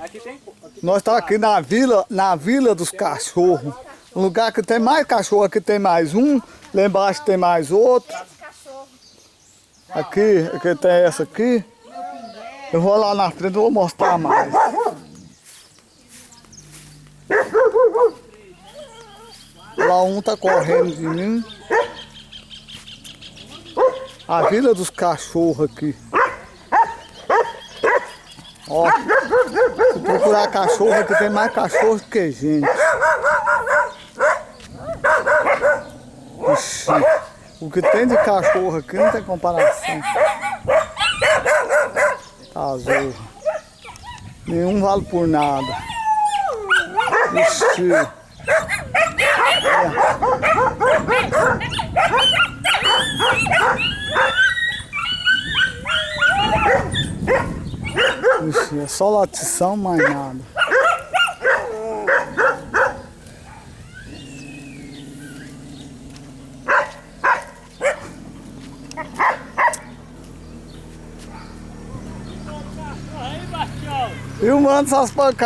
Aqui tem. Nós estamos aqui na Vila dos Cachorros. Um lugar que tem mais cachorro, aqui tem mais um, lá embaixo tem mais outro. Aqui tem essa aqui. Eu vou lá na frente e vou mostrar mais. Lá um tá correndo de mim. A Vila dos Cachorros aqui. Ó, se procurar cachorro aqui tem mais cachorro do que gente. Ixi, o que tem de cachorro aqui não tem comparação. Tá zorra. Nenhum vale por nada. Ixi. Ixi, é só latição, mais nada. Filmando essas pancadas.